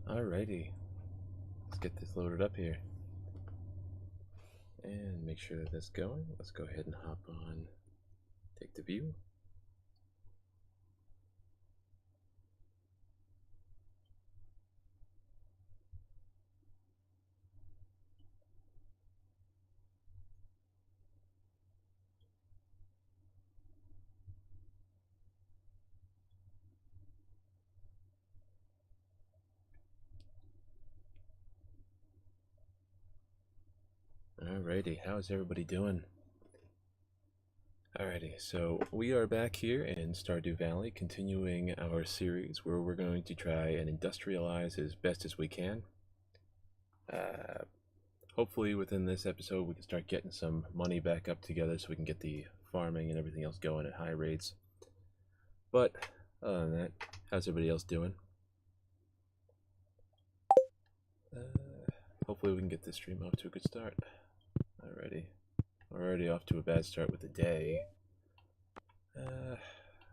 Alrighty, let's get this loaded up here and make sure that that's going. Let's go ahead and hop on, take the view. Alrighty, how's everybody doing? Alrighty, so we are back here in Stardew Valley, continuing our series where we're going to try and industrialize as best as we can. Hopefully within this episode we can start getting some money back up together so we can get the farming and everything else going at high rates. But other than that, how's everybody else doing? Hopefully we can get this stream off to a good start. Alrighty. We're already off to a bad start with the day.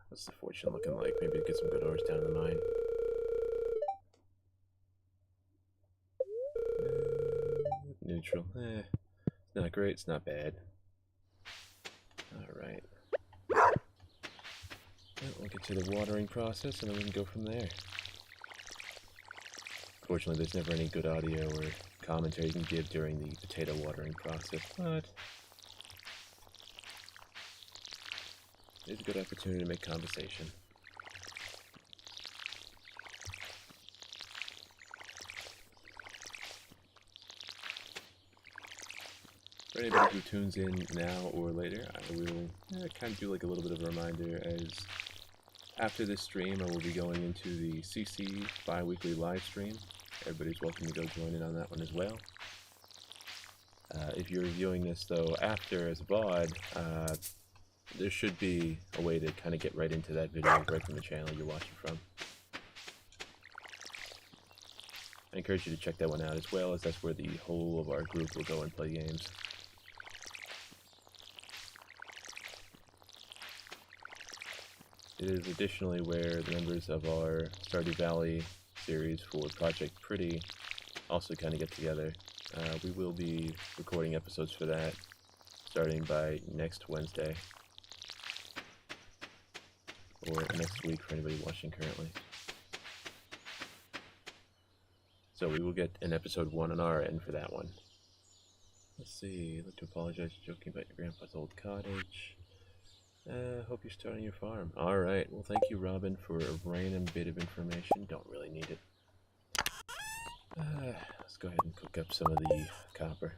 What's the fortune looking like? Maybe get some good ores down in the mine. Neutral. It's not great, it's not bad. Alright. We'll get to the watering process and then we can go from there. Fortunately, there's never any good audio or commentary you can give during the potato watering process, but it's a good opportunity to make conversation. For anybody who tunes in now or later, I will kind of do like a little bit of a reminder as after this stream I will be going into the CC bi-weekly live stream. Everybody's welcome to go join in on that one as well. If you're viewing this though after as a VOD, there should be a way to kind of get right into that video right from the channel you're watching from. I encourage you to check that one out as well, as that's where the whole of our group will go and play games. It is additionally where the members of our Stardew Valley series for Project Pretty also kind of get together. We will be recording episodes for that starting by next Wednesday, or next week for anybody watching currently. So we will get an episode 1 on our end for that one. Let's see, I'd like to apologize for joking about your grandpa's old cottage. Hope you're starting your farm. Alright, well thank you Robin for a random bit of information. Don't really need it. Let's go ahead and cook up some of the copper.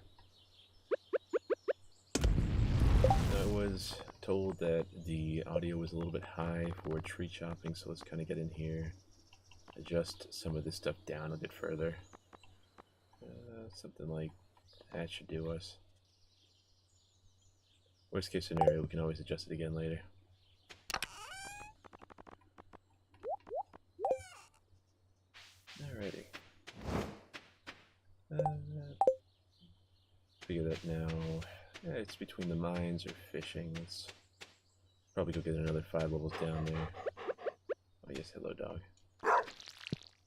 I was told that the audio was a little bit high for tree chopping, so let's kind of get in here, adjust some of this stuff down a bit further. Something like that should do us. Worst case scenario, we can always adjust it again later. Alrighty. Figure that now. It's between the mines or fishing. Let's probably go get another 5 levels down there. Oh yes, hello dog.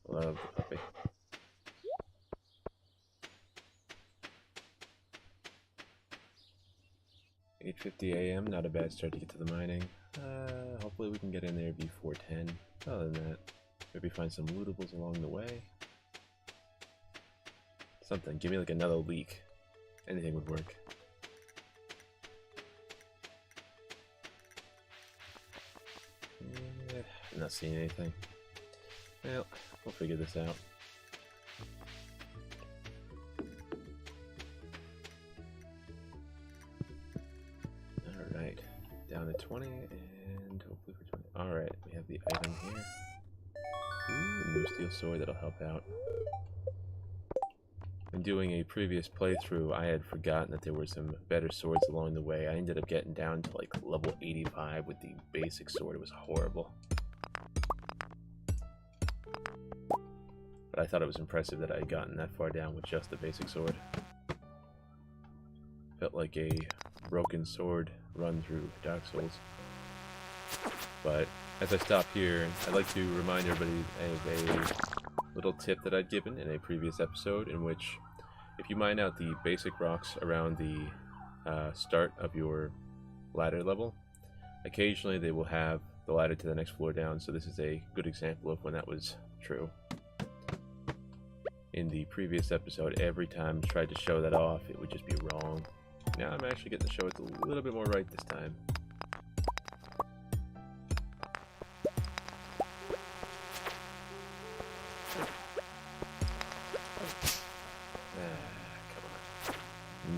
Love the puppy. $8:50 a.m. Not a bad start to get to the mining. Hopefully we can get in there before 10. Other than that, maybe find some lootables along the way. Something. Give me like another leak. Anything would work. I'm not seeing anything. Well, we'll figure this out. down to 20, and hopefully for 20. Alright, we have the item here. Ooh, new steel sword, that'll help out. When doing a previous playthrough, I had forgotten that there were some better swords along the way. I ended up getting down to like level 85 with the basic sword. It was horrible. But I thought it was impressive that I had gotten that far down with just the basic sword. Felt like a broken sword run through Dark Souls. But as I stop here, I'd like to remind everybody of a little tip that I'd given in a previous episode, in which if you mine out the basic rocks around the start of your ladder level, occasionally they will have the ladder to the next floor down, so this is a good example of when that was true. In the previous episode, every time I tried to show that off, it would just be wrong. Now I'm actually getting to show it a little bit more right this time.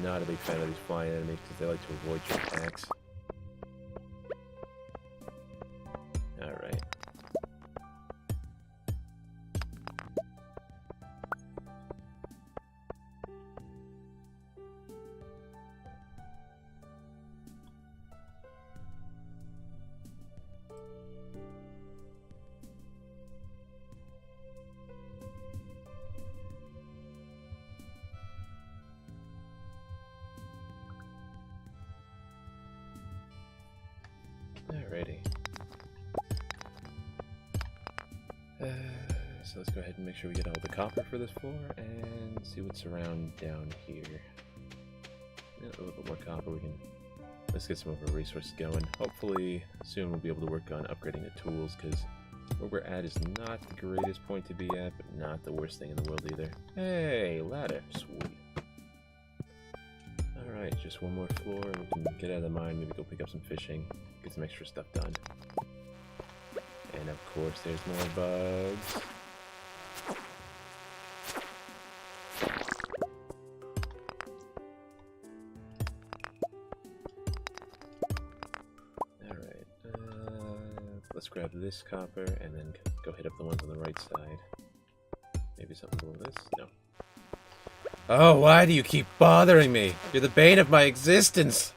Not a big fan of these flying enemies because they like to avoid your attacks. Alright. Alrighty. So let's go ahead and make sure we get all the copper for this floor and see what's around down here. Yeah, a little bit more copper. Let's get some of our resources going. Hopefully soon we'll be able to work on upgrading the tools, because where we're at is not the greatest point to be at, but not the worst thing in the world either. Hey, ladder. Sweet. Alright, just one more floor and we can get out of the mine, maybe go pick up some fishing, get some extra stuff done. And of course there's more bugs. Alright, let's grab this copper and then go hit up the ones on the right side. Maybe something below this? No. Oh, why do you keep bothering me? You're the bane of my existence!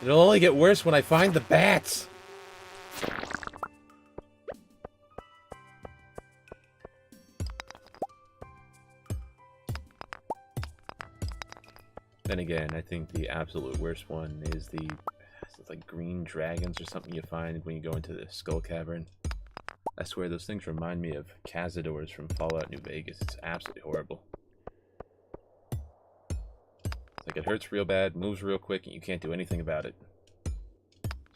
It'll only get worse when I find the bats! Then again, I think the absolute worst one is the like green dragons or something you find when you go into the Skull Cavern. I swear those things remind me of Cazadors from Fallout New Vegas. It's absolutely horrible. It's like it hurts real bad, moves real quick, and you can't do anything about it.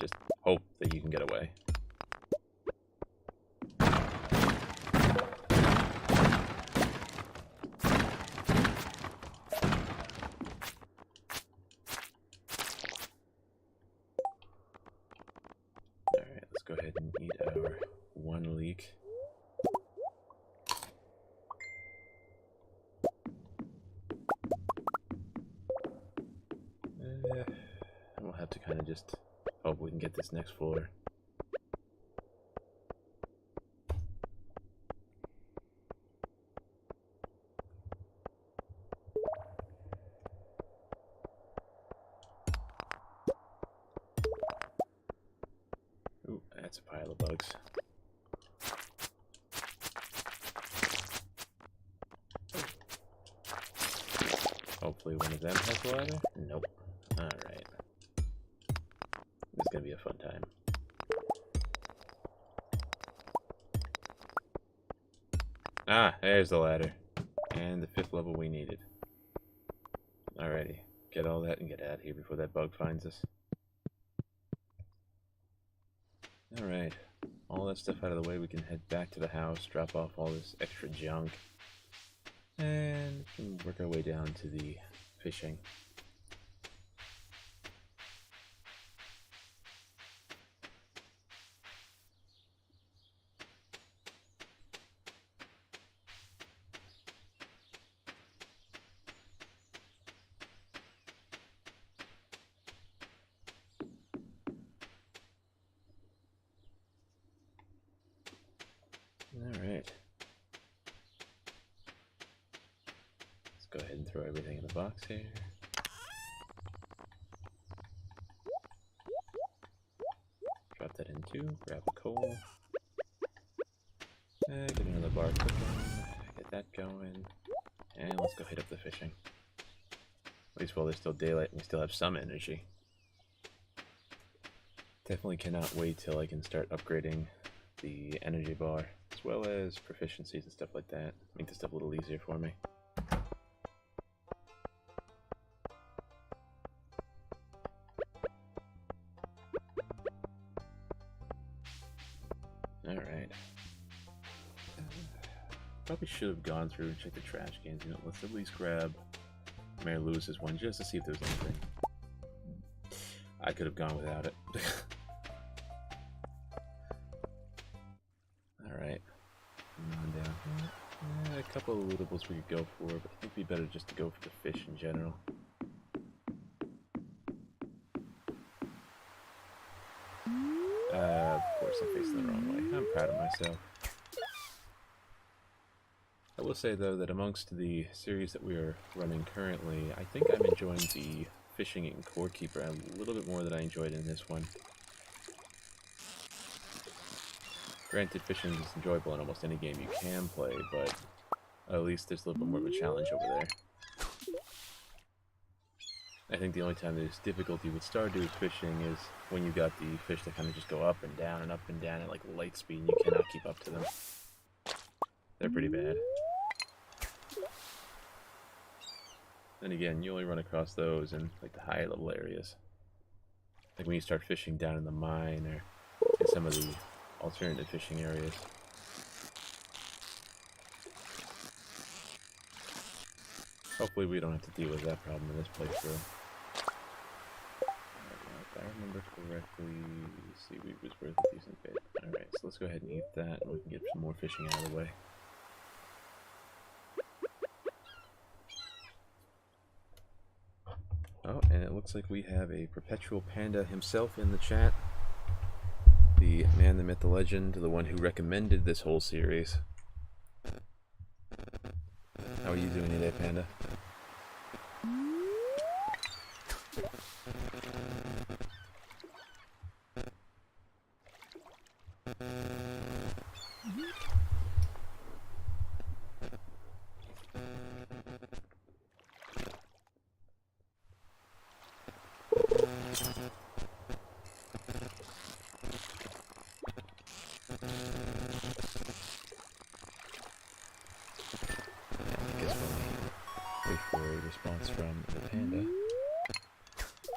Just hope that you can get away. Alright, let's go ahead and eat our one leek. And we'll have to kind of just hope we can get this next floor. Ooh, that's a pile of bugs. Hopefully one of them has a ladder. Nope. Alright. This is gonna be a fun time. Ah, there's the ladder. And the 5th level we needed. Alrighty. Get all that and get out of here before that bug finds us. Alright. All that stuff out of the way, we can head back to the house, drop off all this extra junk, and work our way down to the fishing. everything in the box here. Drop that in too. Grab the coal. Get another bar cooking. Get that going. And let's go hit up the fishing. At least while there's still daylight and we still have some energy. Definitely cannot wait till I can start upgrading the energy bar, as well as proficiencies and stuff like that. Make this stuff a little easier for me. Alright. Probably should have gone through and checked the trash cans. You know, let's at least grab Mary Lewis's one just to see if there's anything. I could have gone without it. Alright. On down here. A couple of lootables we could go for, but I think it'd be better just to go for the fish in general. Of course I'm facing the wrong way. I'm proud of myself. I will say though that amongst the series that we are running currently, I think I'm enjoying the fishing in Core Keeper a little bit more than I enjoyed in this one. Granted, fishing is enjoyable in almost any game you can play, but at least there's a little bit more of a challenge over there. I think the only time there's difficulty with Stardew fishing is when you got the fish that kind of just go up and down at like light speed and you cannot keep up to them. They're pretty bad. Then again, you only run across those in like the higher level areas. Like when you start fishing down in the mine or in some of the alternative fishing areas. Hopefully we don't have to deal with that problem in this playthrough. If I remember correctly, seaweed was worth a decent bit. Alright, so let's go ahead and eat that and we can get some more fishing out of the way. Oh, and it looks like we have a Perpetual Panda himself in the chat. The man, the myth, the legend, the one who recommended this whole series. How are you doing today, Panda? Response from the panda.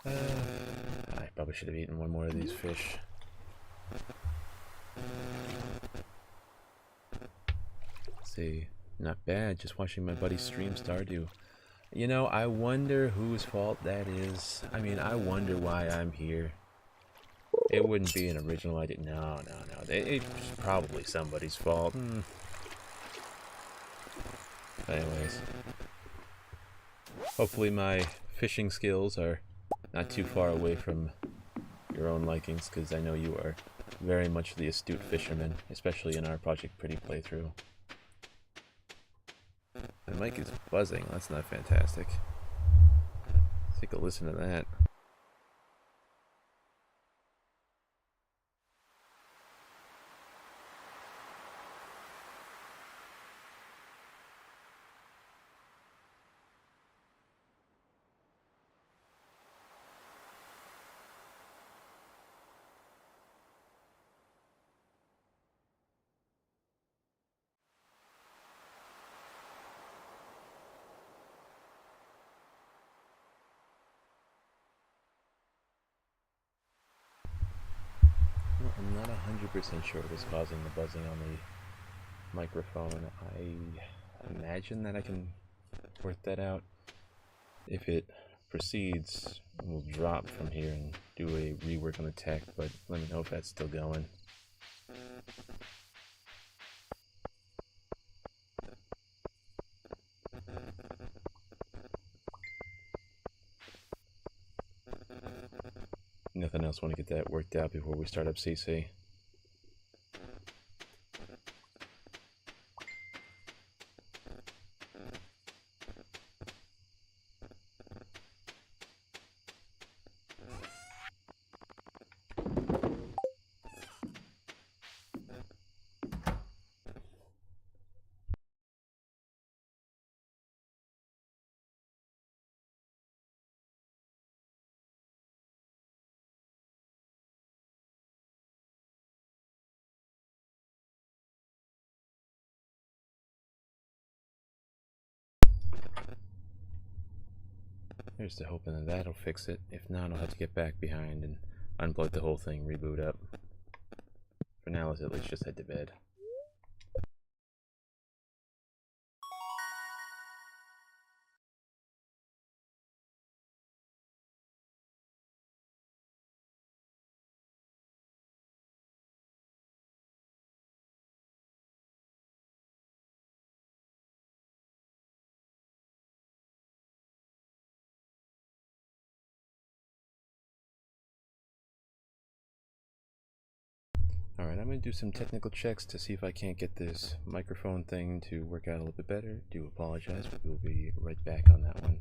I probably should have eaten one more of these fish. Let's see, not bad. Just watching my buddy stream Stardew. You know, I wonder whose fault that is. I mean, I wonder why I'm here. It wouldn't be an original idea. No. It's probably somebody's fault. Anyways. Hopefully my fishing skills are not too far away from your own likings, because I know you are very much the astute fisherman, especially in our Project Pretty playthrough. The mic is buzzing. That's not fantastic. Let's take a listen to that. I'm not 100% sure what's causing the buzzing on the microphone. I imagine that I can work that out. If it proceeds, we'll drop from here and do a rework on the tech, but let me know if that's still going. Nothing else. Want to get that worked out before we start up CC. Here's to hoping that that'll fix it. If not, I'll have to get back behind and unplug the whole thing, reboot up. For now, let's at least just head to bed. Alright, I'm going to do some technical checks to see if I can't get this microphone thing to work out a little bit better. Do apologize, but we'll be right back on that one.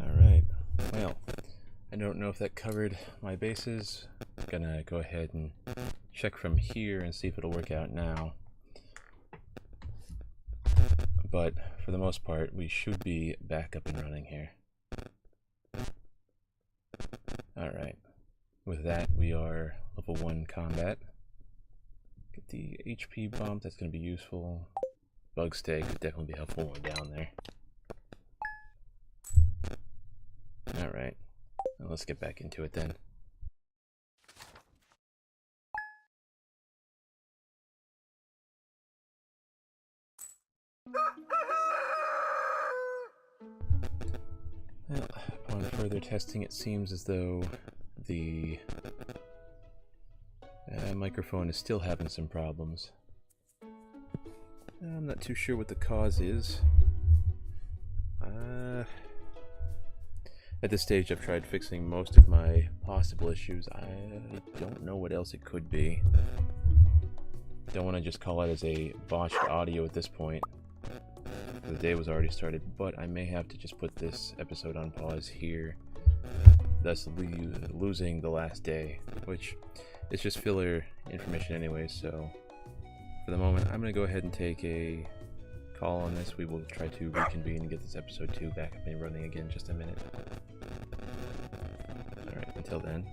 Alright, well, I don't know if that covered my bases. I'm gonna go ahead and check from here and see if it'll work out now. But for the most part, we should be back up and running here. Alright, with that we are level 1 combat. Get the HP bump, that's going to be useful. Bug stay could definitely be helpful when we're down there. Alright, well, let's get back into it then. Well, upon further testing, it seems as though the microphone is still having some problems. I'm not too sure what the cause is. At this stage, I've tried fixing most of my possible issues. I don't know what else it could be. Don't want to just call it as a botched audio at this point. The day was already started, but I may have to just put this episode on pause here, thus losing the last day, which is just filler information anyway, so for the moment I'm going to go ahead and take a call on this. We will try to reconvene and get this episode 2 back up and running again in just a minute. Alright, until then.